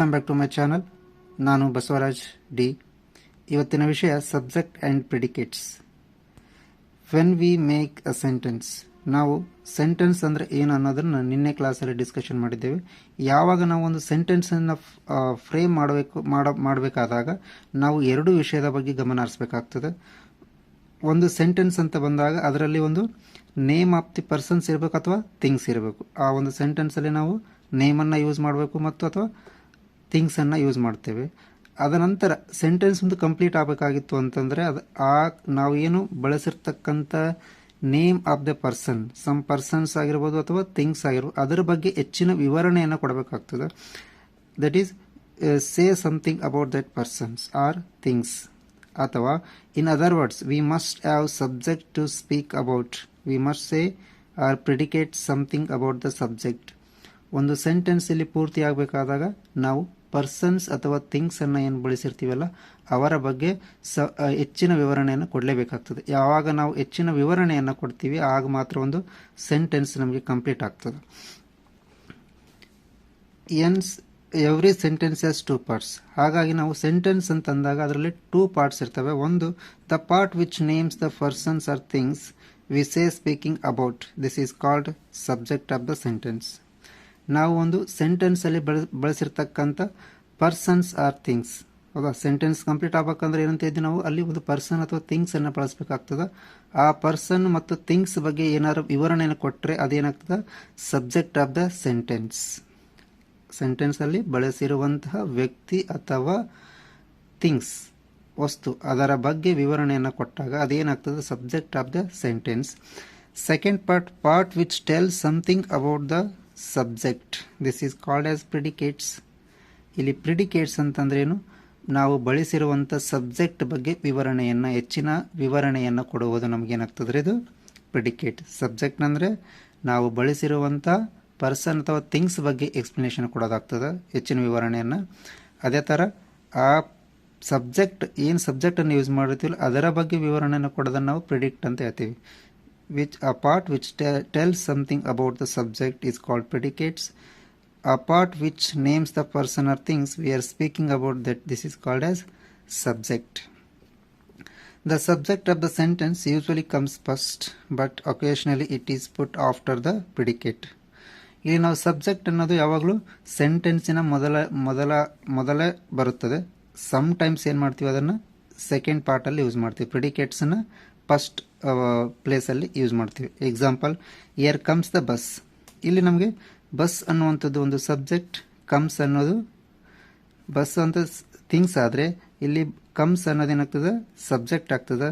Welcome back to my channel. ನಾನು Basavaraj D. ಇವತ್ತಿನ ವಿಷಯ subject and predicates. When we make a sentence, ನಾವು sentence ಅಂದರೆ ಏನು ಅನ್ನೋದನ್ನು ನಿನ್ನೆ ಕ್ಲಾಸಲ್ಲಿ ಡಿಸ್ಕಷನ್ ಮಾಡಿದ್ದೇವೆ. ಯಾವಾಗ ನಾವು ಒಂದು ಸೆಂಟೆನ್ಸನ್ನು ಫ್ರೇಮ್ ಮಾಡಬೇಕಾದಾಗ ನಾವು ಎರಡು ವಿಷಯದ ಬಗ್ಗೆ ಗಮನ ಹರಿಸಬೇಕಾಗ್ತದೆ. ಒಂದು ಸೆಂಟೆನ್ಸ್ ಅಂತ ಬಂದಾಗ ಅದರಲ್ಲಿ ಒಂದು ನೇಮ್ ಆಫ್ ದಿ ಪರ್ಸನ್ಸ್ ಇರಬೇಕು ಅಥವಾ ಥಿಂಗ್ಸ್ ಇರಬೇಕು. ಆ ಒಂದು ಸೆಂಟೆನ್ಸಲ್ಲಿ ನಾವು ನೇಮನ್ನು ಯೂಸ್ ಮಾಡಬೇಕು ಮತ್ತು ಅಥವಾ ಥಿಂಗ್ಸನ್ನು ಯೂಸ್ ಮಾಡ್ತೇವೆ. ಅದನಂತರ ಸೆಂಟೆನ್ಸ್ ಒಂದು ಕಂಪ್ಲೀಟ್ ಆಗಬೇಕಾಗಿತ್ತು ಅಂತಂದರೆ ನಾವು ಏನು ಬಳಸಿರ್ತಕ್ಕಂಥ name of the person, some persons ಆಗಿರ್ಬೋದು ಅಥವಾ ಥಿಂಗ್ಸ್ ಆಗಿರ್ಬೋದು, ಅದರ ಬಗ್ಗೆ ಹೆಚ್ಚಿನ ವಿವರಣೆಯನ್ನು ಕೊಡಬೇಕಾಗ್ತದೆ. That is say something about that persons or things. ಅಥವಾ in other words, we must have subject to speak about. We must say our predicate something about the subject. ಒಂದು ಸೆಂಟೆನ್ಸ್ ಇಲ್ಲಿ ಪೂರ್ತಿ ಆಗಬೇಕಾದಾಗ ನಾವು ಪರ್ಸನ್ಸ್ ಅಥವಾ ಥಿಂಗ್ಸನ್ನು ಏನು ಬಳಸಿರ್ತೀವಲ್ಲ ಅವರ ಬಗ್ಗೆ ಹೆಚ್ಚಿನ ವಿವರಣೆಯನ್ನು ಕೊಡಲೇಬೇಕಾಗ್ತದೆ. ಯಾವಾಗ ನಾವು ಹೆಚ್ಚಿನ ವಿವರಣೆಯನ್ನು ಕೊಡ್ತೀವಿ ಆಗ ಮಾತ್ರ ಒಂದು ಸೆಂಟೆನ್ಸ್ ನಮಗೆ ಕಂಪ್ಲೀಟ್ ಆಗ್ತದೆ. Every sentence has two parts. ಹಾಗಾಗಿ ನಾವು ಸೆಂಟೆನ್ಸ್ ಅಂತ ಅಂದಾಗ ಅದರಲ್ಲಿ ಟೂ ಪಾರ್ಟ್ಸ್ ಇರ್ತವೆ. ಒಂದು, the part which names the persons or things we say speaking about. This is called subject of the sentence. ನಾವು ಒಂದು ಸೆಂಟೆನ್ಸಲ್ಲಿ ಬಳಸಿರ್ತಕ್ಕಂಥ ಪರ್ಸನ್ಸ್ ಆರ್ ಥಿಂಗ್ಸ್, ಹೌದಾ? ಸೆಂಟೆನ್ಸ್ ಕಂಪ್ಲೀಟ್ ಆಗ್ಬೇಕಂದ್ರೆ ಏನಂತ ಇದ್ದೀವಿ ನಾವು, ಅಲ್ಲಿ ಒಂದು ಪರ್ಸನ್ ಅಥವಾ ಥಿಂಗ್ಸನ್ನು ಬಳಸಬೇಕಾಗ್ತದೆ. ಆ ಪರ್ಸನ್ ಮತ್ತು ಥಿಂಗ್ಸ್ ಬಗ್ಗೆ ಏನಾದ್ರು ವಿವರಣೆಯನ್ನು ಕೊಟ್ಟರೆ ಅದೇನಾಗ್ತದೆ, ಸಬ್ಜೆಕ್ಟ್ ಆಫ್ ದ ಸೆಂಟೆನ್ಸ್. ಸೆಂಟೆನ್ಸಲ್ಲಿ ಬಳಸಿರುವಂತಹ ವ್ಯಕ್ತಿ ಅಥವಾ ಥಿಂಗ್ಸ್, ವಸ್ತು, ಅದರ ಬಗ್ಗೆ ವಿವರಣೆಯನ್ನು ಕೊಟ್ಟಾಗ ಅದೇನಾಗ್ತದೆ, subject of the sentence. Second part which tells something about the subject. This is called as predicates. ಇಲ್ಲಿ ಪ್ರಿಡಿಕೇಟ್ಸ್ ಅಂತಂದ್ರೇನು, ನಾವು ಬಳಸಿರುವಂಥ ಸಬ್ಜೆಕ್ಟ್ ಬಗ್ಗೆ ವಿವರಣೆಯನ್ನು, ಹೆಚ್ಚಿನ ವಿವರಣೆಯನ್ನು ಕೊಡುವುದು ನಮಗೇನಾಗ್ತದೆ, ಇದು ಪ್ರಿಡಿಕೇಟ್. ಸಬ್ಜೆಕ್ಟ್ ಅಂದರೆ ನಾವು ಬಳಸಿರುವಂಥ ಪರ್ಸನ್ ಅಥವಾ ಥಿಂಗ್ಸ್ ಬಗ್ಗೆ ಎಕ್ಸ್ಪ್ಲನೇಷನ್ ಕೊಡೋದಾಗ್ತದೆ, ಹೆಚ್ಚಿನ ವಿವರಣೆಯನ್ನು. ಅದೇ ಥರ ಆ ಏನು ಸಬ್ಜೆಕ್ಟನ್ನು ಯೂಸ್ ಮಾಡಿರ್ತೀವಲ್ಲ ಅದರ ಬಗ್ಗೆ ವಿವರಣೆಯನ್ನು ಕೊಡೋದನ್ನು ನಾವು ಪ್ರಿಡಿಕ್ಟ್ ಅಂತ ಹೇಳ್ತೀವಿ. A part which tells something about the subject is called predicates. A part which names the person or things we are speaking about, that this is called as subject. The subject of the sentence usually comes first, but occasionally it is put after the predicate. ಇಲ್ಲಿ ನಾವು subject ಅನ್ನೋದು ಯಾವಾಗಲೂ ಸೆಂಟೆನ್ಸಿನ ಮೊದಲೇ ಬರುತ್ತದೆ. Some times ಏನು ಮಾಡ್ತೀವಿ, ಅದನ್ನು second ಪಾರ್ಟಲ್ಲಿ use ಮಾಡ್ತೀವಿ. ಪ್ರಿಡಿಕೇಟ್ಸನ್ನು ಫಸ್ಟ್ ಪ್ಲೇಸಲ್ಲಿ ಯೂಸ್ ಮಾಡ್ತೀವಿ. Example, here comes the bus. ಇಲ್ಲಿ ನಮಗೆ ಬಸ್ ಅನ್ನುವಂಥದ್ದು ಒಂದು ಸಬ್ಜೆಕ್ಟ್, ಕಮ್ಸ್ ಅನ್ನೋದು ಬಸ್ ಅಂತ ಥಿಂಗ್ಸ್ ಆದರೆ ಇಲ್ಲಿ ಕಮ್ಸ್ ಅನ್ನೋದೇನಾಗ್ತದೆ, ಸಬ್ಜೆಕ್ಟ್ ಆಗ್ತದೆ.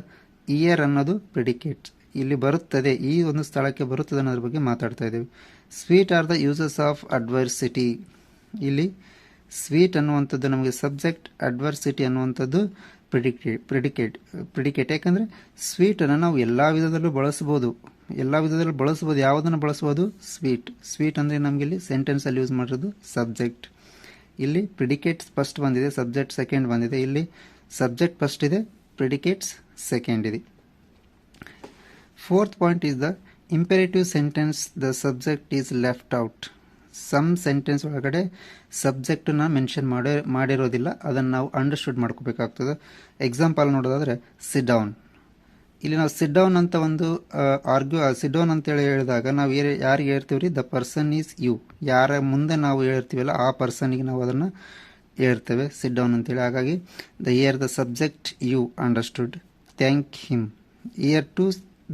ಇಯರ್ ಅನ್ನೋದು ಪ್ರಿಡಿಕೇಟ್, ಇಲ್ಲಿ ಬರುತ್ತದೆ, ಈ ಒಂದು ಸ್ಥಳಕ್ಕೆ ಬರುತ್ತದೆ ಅನ್ನೋದ್ರ ಬಗ್ಗೆ ಮಾತಾಡ್ತಾ ಇದ್ದೀವಿ. Sweet are the uses of adversity. ಇಲ್ಲಿ ಸ್ವೀಟ್ ಅನ್ನುವಂಥದ್ದು ನಮಗೆ ಸಬ್ಜೆಕ್ಟ್, ಅಡ್ವರ್ಸಿಟಿ ಅನ್ನುವಂಥದ್ದು ಪ್ರಿಡಿಕೇಟ್. ಯಾಕಂದರೆ ಸ್ವೀಟನ್ನು ನಾವು ಎಲ್ಲ ವಿಧದಲ್ಲೂ ಬಳಸ್ಬೋದು. ಯಾವುದನ್ನು ಬಳಸ್ಬೋದು, ಸ್ವೀಟ್ ಅಂದರೆ ನಮಗೆ ಇಲ್ಲಿ ಸೆಂಟೆನ್ಸಲ್ಲಿ ಯೂಸ್ ಮಾಡಿರೋದು ಸಬ್ಜೆಕ್ಟ್. ಇಲ್ಲಿ ಪ್ರಿಡಿಕೇಟ್ಸ್ ಫಸ್ಟ್ ಬಂದಿದೆ, ಸಬ್ಜೆಕ್ಟ್ ಸೆಕೆಂಡ್ ಬಂದಿದೆ. ಇಲ್ಲಿ ಸಬ್ಜೆಕ್ಟ್ ಫಸ್ಟ್ ಇದೆ, ಪ್ರಿಡಿಕೇಟ್ಸ್ ಸೆಕೆಂಡ್ ಇದೆ. Fourth point is the imperative sentence. The subject is left out. Some sentence ಒಳಗಡೆ ಸಬ್ಜೆಕ್ಟನ್ನ ಮೆನ್ಷನ್ ಮಾಡಿರೋದಿಲ್ಲ, ಅದನ್ನು ನಾವು ಅಂಡರ್ಸ್ಟುಡ್ ಮಾಡ್ಕೋಬೇಕಾಗ್ತದೆ. ಎಕ್ಸಾಂಪಲ್ ನೋಡೋದಾದರೆ, ಸಿಟ್ ಡೌನ್. ಇಲ್ಲಿ ನಾವು ಸಿಟ್ ಡೌನ್ ಅಂತ ಒಂದು ಸಿಟ್ ಡೌನ್ ಅಂತೇಳಿ ಹೇಳಿದಾಗ ನಾವು ಯಾರಿಗೆ ಹೇಳ್ತೀವಿ ರೀ, ದ ಪರ್ಸನ್ ಈಸ್ ಯು. ಯಾರ ಮುಂದೆ ನಾವು ಹೇಳ್ತೀವಲ್ಲ ಆ ಪರ್ಸನಿಗೆ ನಾವು ಅದನ್ನು ಹೇಳ್ತೇವೆ ಸಿಟ್ ಡೌನ್ ಅಂತೇಳಿ. ಹಾಗಾಗಿ the subject you understood, thank him. Here to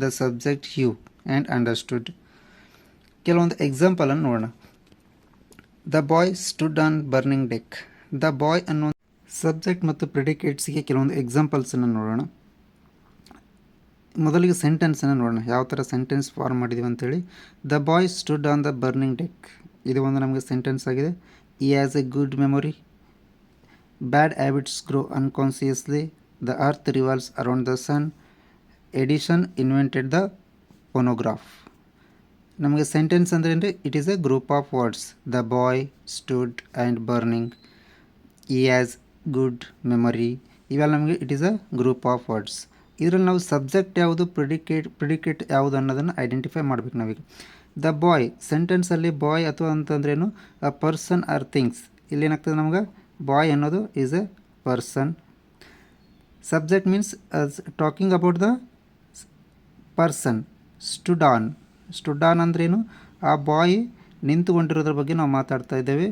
the subject you and understood. ಕೆಲವೊಂದು ಎಕ್ಸಾಂಪಲನ್ನು ನೋಡೋಣ. The boy stood on burning deck. The boy ಅನ್ನೋ ಸಬ್ಜೆಕ್ಟ್ ಮತ್ತು ಪ್ರಿಡಿಕೇಟ್ಸ್ಗೆ ಕೆಲವೊಂದು ಎಕ್ಸಾಂಪಲ್ಸನ್ನು ನೋಡೋಣ. ಮೊದಲಿಗೆ ಸೆಂಟೆನ್ಸನ್ನು ನೋಡೋಣ, ಯಾವ ಥರ ಸೆಂಟೆನ್ಸ್ ಫಾರ್ಮ್ ಮಾಡಿದ್ದೀವಿ ಅಂತೇಳಿ. The boy stood on the burning deck, ಇದು ಒಂದು ನಮಗೆ ಸೆಂಟೆನ್ಸ್ ಆಗಿದೆ. He has a good memory. Bad habits grow unconsciously. The earth revolves around the sun. Edison invented the phonograph. ನಮಗೆ ಸೆಂಟೆನ್ಸ್ ಅಂದರೆ ಅಂದರೆ it is a group of words. The boy, stood and burning, he has good memory, ಇವೆಲ್ಲ ನಮಗೆ it is a group of words. ಇದರಲ್ಲಿ ನಾವು subject ಯಾವುದು, predicate ಯಾವುದು ಅನ್ನೋದನ್ನು ಐಡೆಂಟಿಫೈ ಮಾಡಬೇಕು ನಾವೀಗ. ದ ಬಾಯ್ ಸೆಂಟೆನ್ಸಲ್ಲಿ ಬಾಯ್ ಅಥವಾ ಅಂತಂದ್ರೇನು, ಅ ಪರ್ಸನ್ ಆರ್ ಥಿಂಗ್ಸ್. ಇಲ್ಲಿ ಏನಾಗ್ತದೆ ನಮ್ಗೆ ಬಾಯ್ ಅನ್ನೋದು is A person. Subject means talking about the person. Stood on ಅಂದ್ರೇನು, ಆ ಬಾಯ್ ನಿಂತುಕೊಂಡಿರೋದ್ರ ಬಗ್ಗೆ ನಾವು ಮಾತಾಡ್ತಾ ಇದ್ದೇವೆ.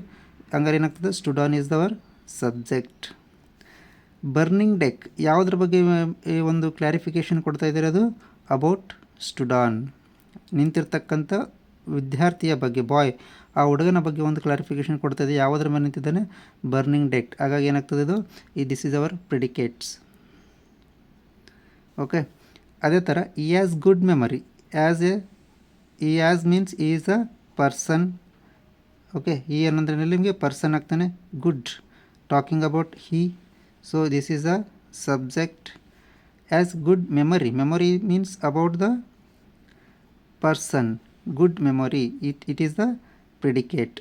ಹಂಗಾರೆ ಏನಾಗ್ತದೆ stood on is the our subject. Burning deck ಯಾವುದ್ರ ಬಗ್ಗೆ ಈ ಒಂದು ಕ್ಲಾರಿಫಿಕೇಷನ್ ಕೊಡ್ತಾ ಇದ್ದಾರೆ, ಅದು ಅಬೌಟ್ ಸ್ಟುಡ್ ಆನ್, ನಿಂತಿರ್ತಕ್ಕಂಥ ವಿದ್ಯಾರ್ಥಿಯ ಬಗ್ಗೆ, ಬಾಯ್ ಆ ಹುಡುಗನ ಬಗ್ಗೆ ಒಂದು ಕ್ಲಾರಿಫಿಕೇಷನ್ ಕೊಡ್ತಾ ಇದೆ. ಯಾವುದ್ರ ಮೇಲೆ ನಿಂತಿದ್ದಾನೆ, ಬರ್ನಿಂಗ್ ಡೆಕ್. ಹಾಗಾಗಿ ಏನಾಗ್ತದೆ ಇದು this is our predicates. Okay, ಅದೇ ಥರ he has good memory. He has means is a person. Okay, he ಅನ್ನೋದ್ರೆ ನಿಮಗೆ ಪರ್ಸನ್ ಆಗ್ತಾನೆ. Good talking about he, so this is a subject. Has good memory. Memory means about the person. Good memory, it is the predicate.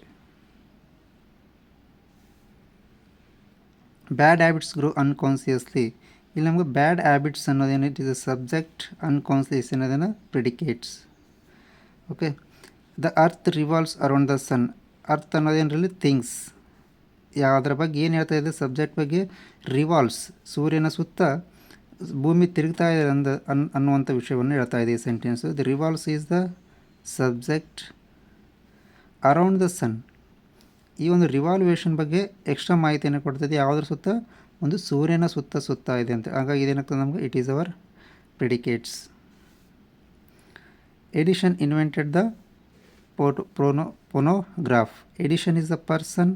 Bad habits grow unconsciously. ಇಲ್ಲಿ ನಮಗೆ bad habits ಅನ್ನೋದೇನು it is a subject, unconscious ಅನ್ನೋದೇನು predicates. Okay, the earth revolves around the sun. Earth ಅನ್ನೋದೇನರಲ್ಲಿ things. ಯಾವುದ್ರ ಬಗ್ಗೆ ಏನು ಹೇಳ್ತಾ ಇದೆ, ಸಬ್ಜೆಕ್ಟ್ ಬಗ್ಗೆ. ರಿವಾಲ್ವ್ಸ್ ಸೂರ್ಯನ ಸುತ್ತ ಭೂಮಿ ತಿರುಗ್ತಾ ಇದೆ ಅನ್ನುವಂಥ ವಿಷಯವನ್ನು ಹೇಳ್ತಾ ಇದೆ ಈ sentence. The revolves is the subject. Around the sun, ಈ ಒಂದು ರಿವಾಲ್ವೇಷನ್ ಬಗ್ಗೆ ಎಕ್ಸ್ಟ್ರಾ ಮಾಹಿತಿಯನ್ನು ಕೊಡ್ತದೆ. ಯಾವುದ್ರ ಸುತ್ತ, ಒಂದು ಸೂರ್ಯನ ಸುತ್ತ ಇದೆ ಅಂತ. ಹಾಗಾಗಿ ಇದೇನಾಗ್ತದೆ ನಮಗೆ it is our predicates. Edison invented the phonograph. Edison is the person,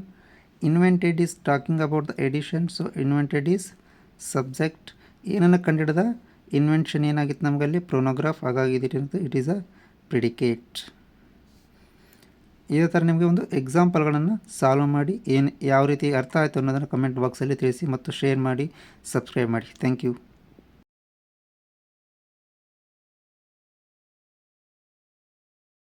invented is talking about the Edison, so invented is subject. ಏನನ್ನು ಕಂಡಿಡಿದ, ಇನ್ವೆನ್ಷನ್ ಏನಾಗಿತ್ತು ನಮಗಲ್ಲಿ, ಫೋನೋಗ್ರಾಫ್. ಹಾಗಾಗಿ ಇಟ್ ಈಸ್ ಅ ಪ್ರಿಡಿಕೇಟ್. ಇದೇ ಥರ ನಿಮಗೆ ಒಂದು ಎಕ್ಸಾಂಪಲ್ಗಳನ್ನು ಸಾಲ್ವ್ ಮಾಡಿ ಯಾವ ರೀತಿ ಅರ್ಥ ಆಯಿತು ಅನ್ನೋದನ್ನು ಕಮೆಂಟ್ ಬಾಕ್ಸಲ್ಲಿ ತಿಳಿಸಿ ಮತ್ತು ಶೇರ್ ಮಾಡಿ, ಸಬ್ಸ್ಕ್ರೈಬ್ ಮಾಡಿ. Thank you.